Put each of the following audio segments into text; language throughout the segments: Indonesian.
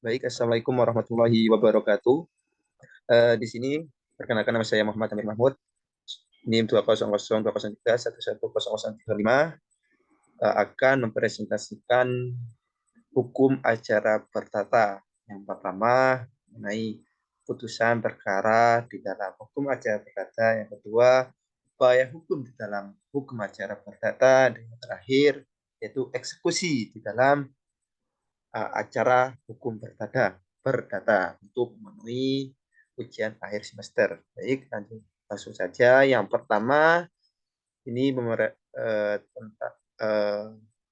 Baik, Assalamualaikum warahmatullahi wabarakatuh. Di sini perkenalkan nama saya Muhammad Amir Mahmud. NIM 20020311035 akan mempresentasikan hukum acara perdata. Yang pertama mengenai putusan perkara di dalam hukum acara perdata. Yang kedua, upaya hukum di dalam hukum acara perdata. Dan yang terakhir yaitu eksekusi di dalam acara hukum perdata untuk memenuhi ujian akhir semester. Baik, langsung saja. Yang pertama ini tentang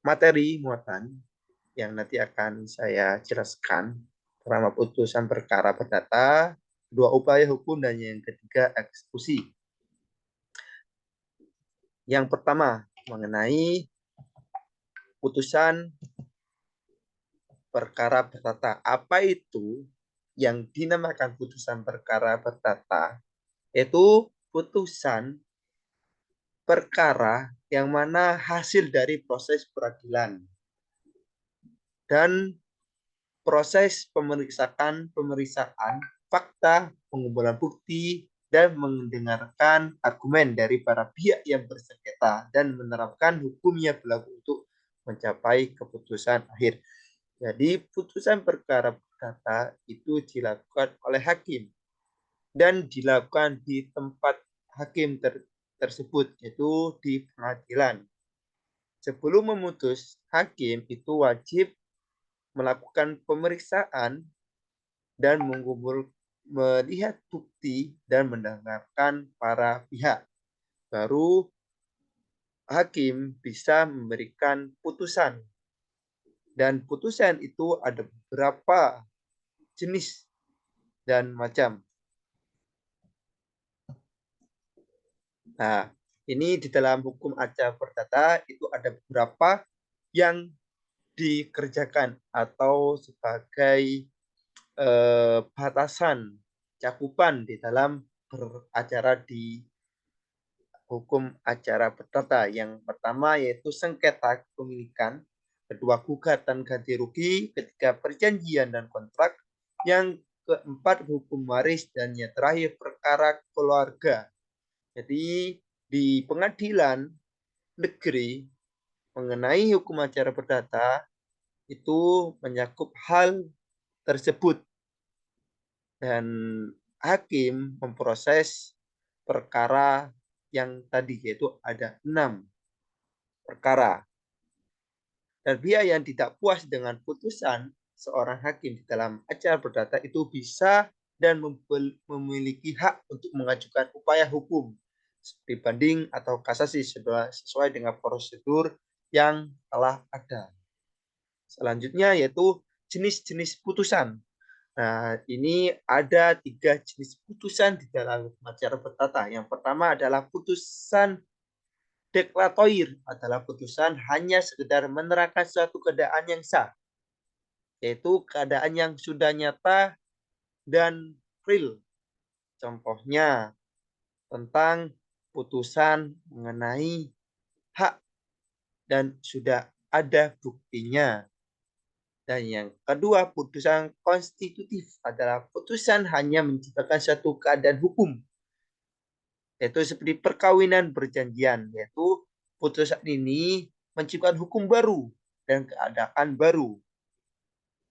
materi muatan yang nanti akan saya jelaskan. Pertama, putusan perkara perdata, kedua, upaya hukum, dan yang ketiga, eksekusi. Yang pertama mengenai putusan perkara perdata. Apa itu yang dinamakan putusan perkara perdata? Yaitu putusan perkara yang mana hasil dari proses peradilan dan proses pemeriksaan fakta, pengumpulan bukti, dan mendengarkan argumen dari para pihak yang bersengketa dan menerapkan hukumnya berlaku untuk mencapai keputusan akhir. Jadi putusan perkara perdata itu dilakukan oleh hakim dan dilakukan di tempat hakim tersebut, yaitu di pengadilan. Sebelum memutus, hakim itu wajib melakukan pemeriksaan dan melihat bukti dan mendengarkan para pihak. Baru hakim bisa memberikan putusan. Dan putusan itu ada beberapa jenis dan macam. Nah, ini di dalam hukum acara perdata itu ada beberapa yang dikerjakan atau sebagai batasan cakupan di dalam beracara di hukum acara perdata. Yang pertama yaitu sengketa kepemilikan, kedua gugatan ganti rugi, ketiga perjanjian dan kontrak, yang keempat hukum waris, dan yang terakhir perkara keluarga. Jadi di pengadilan negeri mengenai hukum acara perdata itu menyakup hal tersebut dan hakim memproses perkara yang tadi yaitu ada 6 perkara. Dan pihak yang tidak puas dengan putusan seorang hakim di dalam acara perdata itu bisa dan memiliki hak untuk mengajukan upaya hukum seperti banding atau kasasi sesuai dengan prosedur yang telah ada. Selanjutnya yaitu jenis-jenis putusan. Nah, ini ada 3 jenis putusan di dalam acara perdata. Yang pertama adalah putusan deklaratoir, adalah putusan hanya sekedar menerangkan suatu keadaan yang sah, yaitu keadaan yang sudah nyata dan real. Contohnya tentang putusan mengenai hak dan sudah ada buktinya. Dan yang kedua, putusan konstitutif adalah putusan hanya menciptakan suatu keadaan hukum, yaitu seperti perkawinan perjanjian, yaitu putusan ini menciptakan hukum baru dan keadaan baru.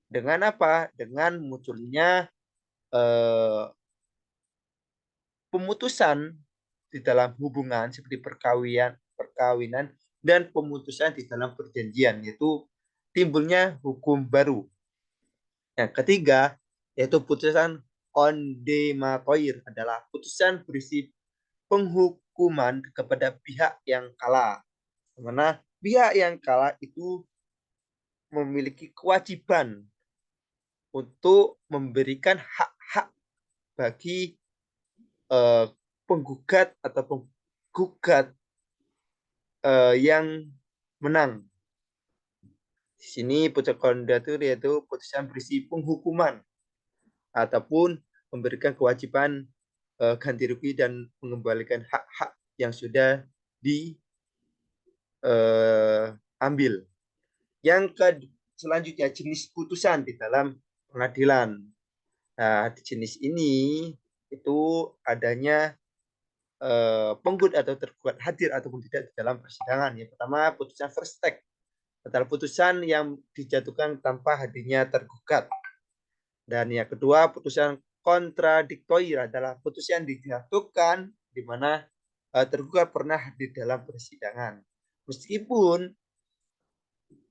Dengan apa? Dengan munculnya pemutusan di dalam hubungan seperti perkawinan dan pemutusan di dalam perjanjian, yaitu timbulnya hukum baru. Yang ketiga, yaitu putusan kondemnatoir, adalah putusan berisi penghukuman kepada pihak yang kalah. Di mana pihak yang kalah itu memiliki kewajiban untuk memberikan hak-hak bagi penggugat atau penggugat yang menang. Di sini putusan kondemnator yaitu putusan berisi penghukuman ataupun memberikan kewajiban ganti rugi dan mengembalikan hak-hak yang sudah diambil. Yang selanjutnya jenis putusan di dalam pengadilan. Nah, di jenis ini itu adanya penggugat atau tergugat hadir ataupun tidak di dalam persidangan. Yang pertama, putusan first take adalah putusan yang dijatuhkan tanpa hadirnya tergugat. Dan yang kedua, putusan kontradiktori adalah putusan yang dijatuhkan di mana tergugat pernah hadir dalam persidangan. Meskipun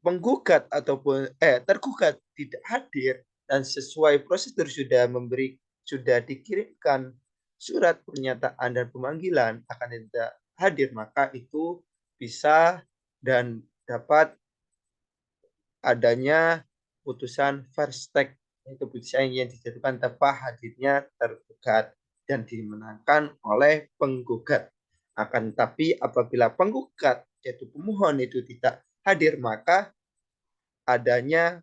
penggugat ataupun tergugat tidak hadir dan sesuai prosedur sudah dikirimkan surat pernyataan dan pemanggilan akan tidak hadir, maka itu bisa dan dapat adanya putusan first take, yaitu putusan yang dijatuhkan tanpa hadirnya tergugat dan dimenangkan oleh penggugat. Akan tetapi apabila penggugat yaitu pemohon itu tidak hadir, maka adanya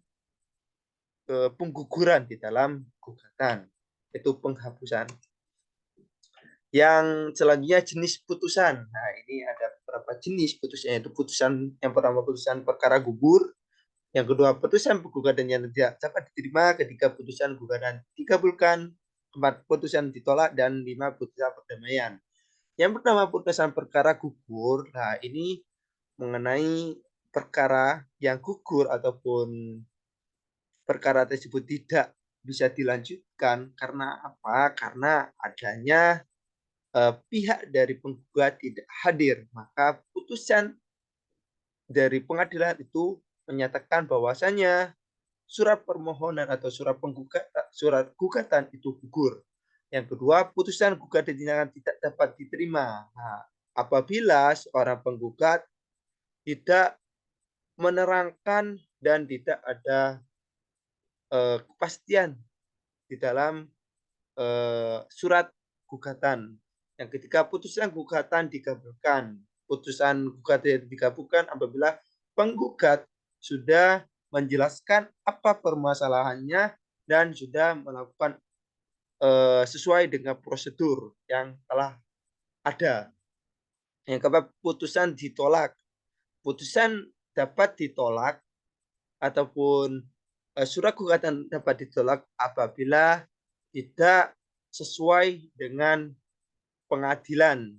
pengguguran di dalam gugatan, itu penghapusan. Yang selanjutnya jenis putusan. Nah, ini ada beberapa jenis putusan, yaitu putusan yang pertama putusan perkara gugur, yang kedua putusan gugatan yang tidak dapat diterima, ketiga putusan gugatan dikabulkan, keempat putusan ditolak, dan lima putusan perdamaian. Yang pertama putusan perkara gugur. Nah, ini mengenai perkara yang gugur ataupun perkara tersebut tidak bisa dilanjutkan karena apa? Karena adanya pihak dari penggugat tidak hadir, maka putusan dari pengadilan itu menyatakan bahwasanya surat permohonan atau surat gugatan itu gugur. Yang kedua, putusan gugatan dinyatakan tidak dapat diterima. Nah, apabila seorang penggugat tidak menerangkan dan tidak ada kepastian di dalam surat gugatan. Yang ketiga, putusan gugatan dikabulkan. Putusan gugatan dikabulkan apabila penggugat sudah menjelaskan apa permasalahannya dan sudah melakukan sesuai dengan prosedur yang telah ada. Yang keempat, putusan ditolak. Putusan dapat ditolak ataupun surat gugatan dapat ditolak apabila tidak sesuai dengan pengadilan,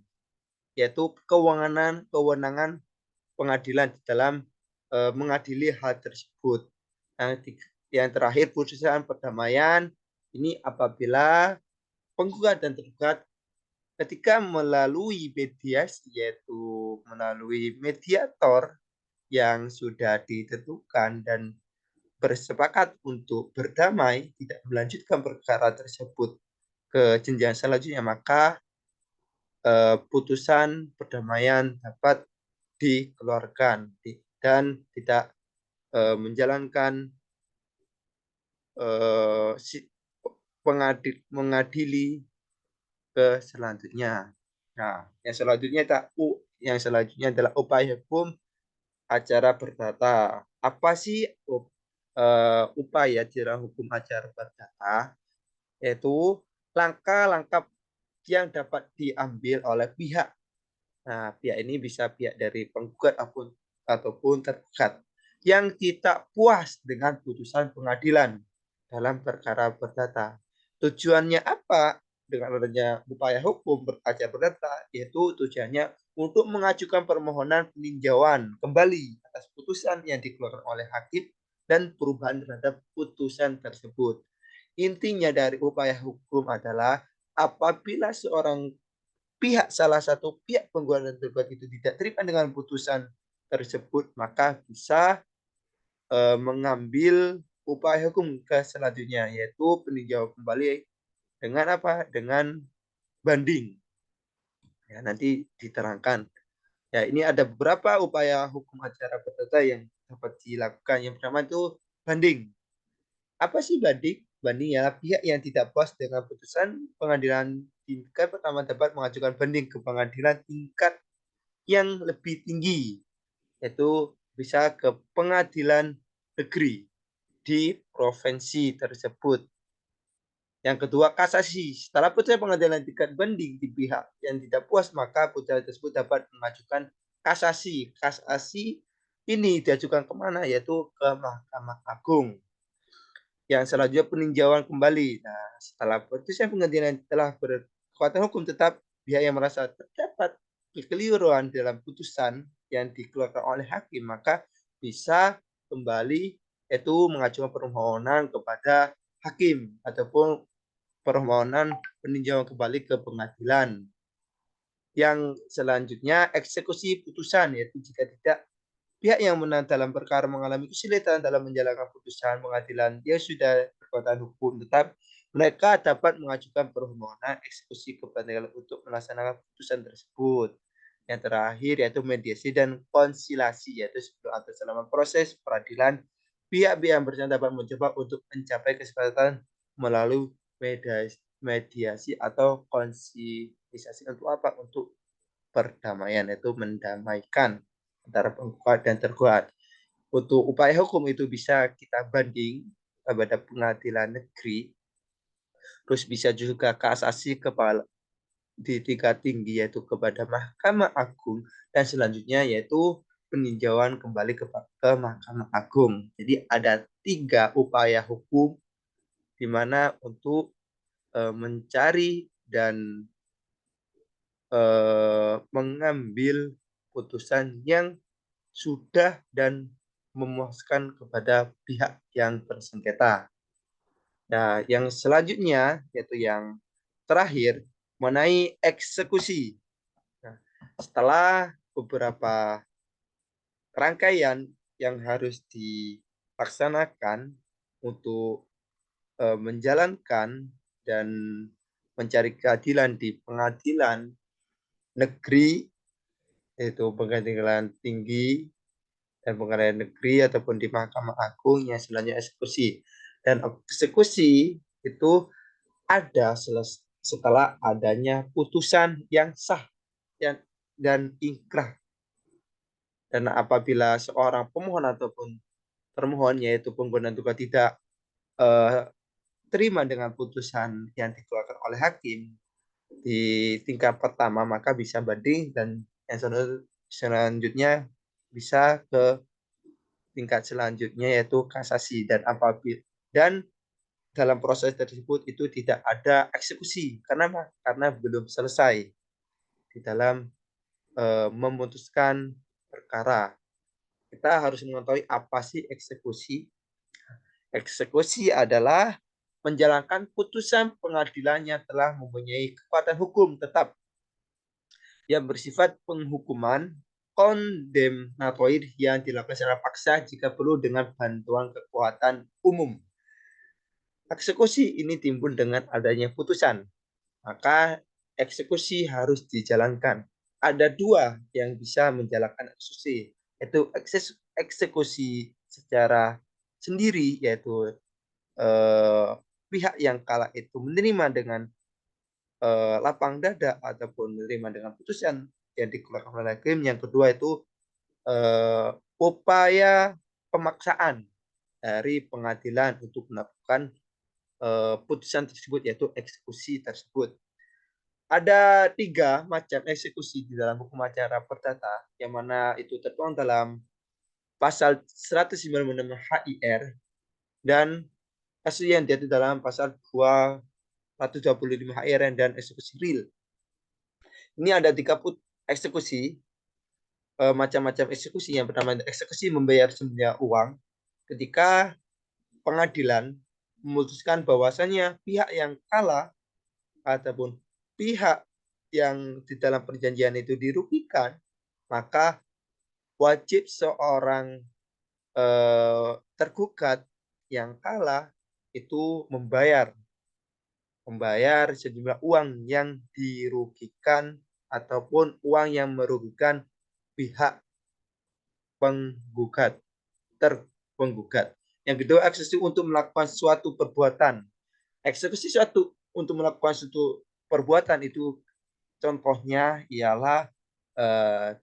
yaitu kewenangan pengadilan di dalam mengadili hal tersebut. Yang terakhir, putusan perdamaian ini apabila penggugat dan tergugat ketika melalui mediasi, yaitu melalui mediator yang sudah ditentukan dan bersepakat untuk berdamai, tidak melanjutkan perkara tersebut ke jenjang selanjutnya, maka putusan perdamaian dapat dikeluarkan dan tidak menjalankan mengadili ke selanjutnya. Nah, yang selanjutnya adalah upaya hukum acara perdata. Apa sih upaya dalam hukum acara perdata? Yaitu langkah-langkah yang dapat diambil oleh pihak. Nah, pihak ini bisa pihak dari penggugat ataupun tergugat yang tidak puas dengan putusan pengadilan dalam perkara perdata. Tujuannya apa dengan adanya upaya hukum acara perdata? Yaitu tujuannya untuk mengajukan permohonan peninjauan kembali atas putusan yang dikeluarkan oleh hakim dan perubahan terhadap putusan tersebut. Intinya dari upaya hukum adalah apabila salah satu pihak penggugat dan tergugat itu tidak terima dengan putusan tersebut, maka bisa mengambil upaya hukum ke selanjutnya, yaitu peninjauan kembali dengan apa? Dengan banding. Ya, nanti diterangkan. Ya, ini ada beberapa upaya hukum acara perdata yang dapat dilakukan. Yang pertama itu banding. Apa sih banding? Banding ya pihak yang tidak puas dengan putusan pengadilan tingkat pertama dapat mengajukan banding ke pengadilan tingkat yang lebih tinggi, yaitu bisa ke pengadilan negeri di provinsi tersebut. Yang kedua, kasasi. Setelah putusan pengadilan tingkat banding di pihak yang tidak puas, maka putusan tersebut dapat mengajukan kasasi. Kasasi ini diajukan kemana? Yaitu ke Mahkamah Agung. Yang selanjutnya peninjauan kembali. Nah, setelah putusan pengadilan telah berkekuatan hukum, tetap pihak yang merasa terdapat kekeliruan dalam putusan yang dikeluarkan oleh hakim, maka bisa kembali yaitu mengajukan permohonan kepada hakim ataupun permohonan peninjauan kembali ke pengadilan. Yang selanjutnya eksekusi putusan, yaitu jika tidak pihak yang menang dalam perkara mengalami kesulitan dalam menjalankan putusan pengadilan yang sudah berkekuatan hukum, tetap mereka dapat mengajukan permohonan eksekusi ke pengadilan untuk melaksanakan putusan tersebut. Yang terakhir yaitu mediasi dan konsilasi, yaitu sebelum atau selama proses peradilan pihak-pihak yang bersangkutan dapat mencoba untuk mencapai kesepakatan melalui mediasi atau konsilisasi. Untuk apa? Untuk perdamaian, yaitu mendamaikan antara penggugat dan tergugat. Untuk upaya hukum itu bisa kita banding kepada pengadilan negeri, terus bisa juga kasasi kepala di tingkat tinggi yaitu kepada Mahkamah Agung, dan selanjutnya yaitu peninjauan kembali ke Mahkamah Agung. Jadi ada 3 upaya hukum di mana untuk mencari dan mengambil putusan yang sudah dan memuaskan kepada pihak yang bersengketa. Nah, yang selanjutnya yaitu yang terakhir mengenai eksekusi. Nah, setelah beberapa rangkaian yang harus dilaksanakan untuk menjalankan dan mencari keadilan di pengadilan negeri, yaitu pengadilan tinggi dan pengadilan negeri ataupun di Mahkamah Agung, yang selanjutnya eksekusi. Dan eksekusi itu ada setelah adanya putusan yang sah dan ingkrah. Dan apabila seorang pemohon ataupun termohon yaitu pengguna juga tidak terima dengan putusan yang dikeluarkan oleh hakim di tingkat pertama, maka bisa banding, dan yang selanjutnya bisa ke tingkat selanjutnya yaitu kasasi. Dan dalam proses tersebut itu tidak ada eksekusi karena belum selesai di dalam memutuskan perkara. Kita harus mengetahui apa sih eksekusi. Eksekusi adalah menjalankan putusan pengadilan yang telah mempunyai kekuatan hukum tetap yang bersifat penghukuman kondemnatoir yang dilakukan secara paksa jika perlu dengan bantuan kekuatan umum. Eksekusi ini timbul dengan adanya putusan, maka eksekusi harus dijalankan. Ada 2 yang bisa menjalankan eksekusi, yaitu eksekusi secara sendiri, yaitu pihak yang kalah itu menerima dengan lapang dada ataupun menerima dengan putusan yang dikeluarkan oleh hakim. Yang kedua itu upaya pemaksaan dari pengadilan untuk melakukan putusan tersebut, yaitu eksekusi tersebut. Ada 3 macam eksekusi di dalam hukum acara perdata, yang mana itu tertuang dalam pasal 196 HIR dan kasus yang diatur dalam pasal 225 HIR dan eksekusi real. Ini ada 3 eksekusi, macam-macam eksekusi. Yang pertama, eksekusi membayar sejumlah uang ketika pengadilan memutuskan bahwasannya pihak yang kalah ataupun pihak yang di dalam perjanjian itu dirugikan, maka wajib seorang tergugat yang kalah itu membayar sejumlah uang yang dirugikan ataupun uang yang merugikan pihak penggugat, terpenggugat. Yang kedua, eksekusi untuk melakukan suatu perbuatan. Eksekusi suatu untuk melakukan suatu perbuatan itu contohnya ialah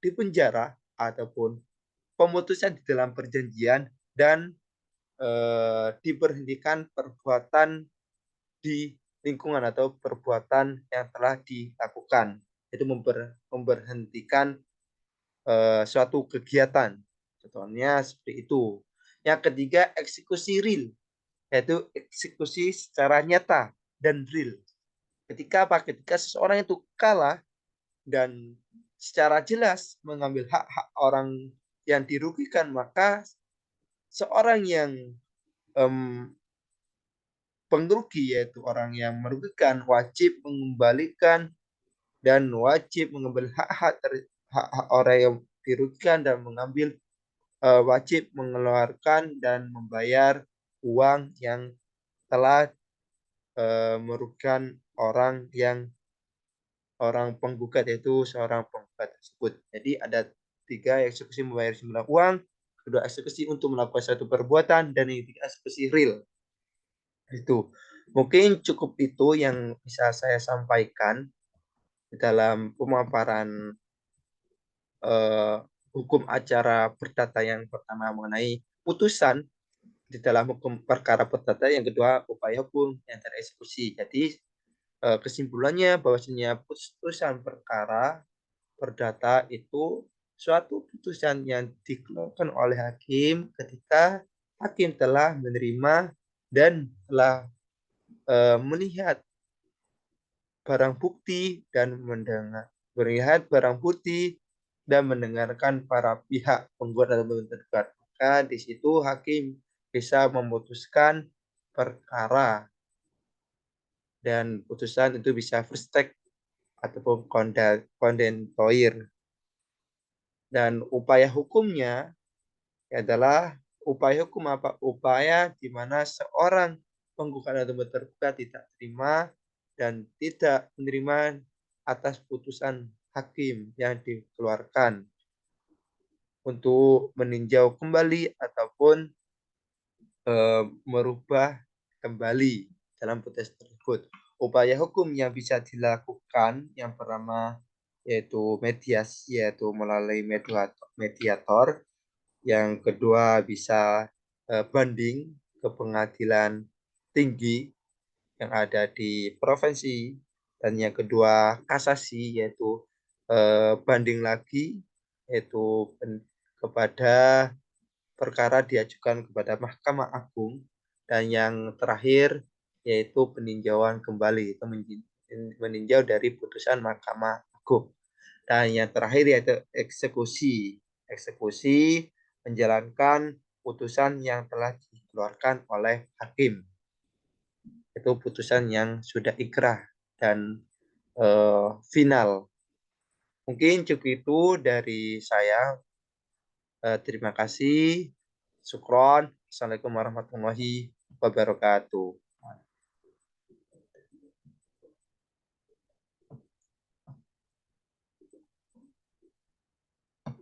dipenjara ataupun pemutusan di dalam perjanjian dan diberhentikan perbuatan di lingkungan atau perbuatan yang telah dilakukan. Itu memberhentikan suatu kegiatan. Contohnya seperti itu. Yang ketiga, eksekusi real. yaitu eksekusi secara nyata dan real. Ketika apa? Ketika seseorang itu kalah dan secara jelas mengambil hak-hak orang yang dirugikan, maka seorang yang um, pengrugi, yaitu orang yang merugikan, wajib mengembalikan dan wajib mengambil hak-hak orang yang dirugikan dan mengambil wajib mengeluarkan dan membayar uang yang telah merugikan orang penggugat, yaitu seorang penggugat tersebut. Jadi ada 3: eksekusi membayar jumlah uang, kedua eksekusi untuk melakukan suatu perbuatan, dan yang ketiga eksekusi real. Itu mungkin cukup itu yang bisa saya sampaikan di dalam pemaparan hukum acara perdata yang pertama mengenai putusan di dalam hukum perkara perdata, yang kedua upaya hukum yang tereksekusi. Jadi kesimpulannya bahwasanya putusan perkara perdata itu suatu putusan yang dikeluarkan oleh hakim ketika hakim telah menerima dan telah melihat barang bukti dan mendengarkan para pihak penggugat atau tergugat. Maka di situ hakim bisa memutuskan perkara dan putusan itu bisa first take ataupun kondentoir. Dan upaya hukumnya adalah upaya hukum apa? Upaya di mana seorang penggugat atau tergugat tidak terima dan tidak menerima atas putusan hakim yang dikeluarkan untuk meninjau kembali ataupun merubah kembali dalam putusan tersebut. Upaya hukum yang bisa dilakukan yang pertama yaitu mediasi, yaitu melalui mediator. Yang kedua bisa banding ke pengadilan tinggi yang ada di provinsi, dan yang kedua kasasi, yaitu banding lagi, yaitu kepada perkara diajukan kepada Mahkamah Agung, dan yang terakhir yaitu peninjauan kembali, itu meninjau dari putusan Mahkamah Agung. Dan yang terakhir yaitu eksekusi. Eksekusi menjalankan putusan yang telah dikeluarkan oleh hakim. Itu putusan yang sudah ikrah dan final. Mungkin cukup itu dari saya. Terima kasih. Syukron. Assalamualaikum warahmatullahi wabarakatuh.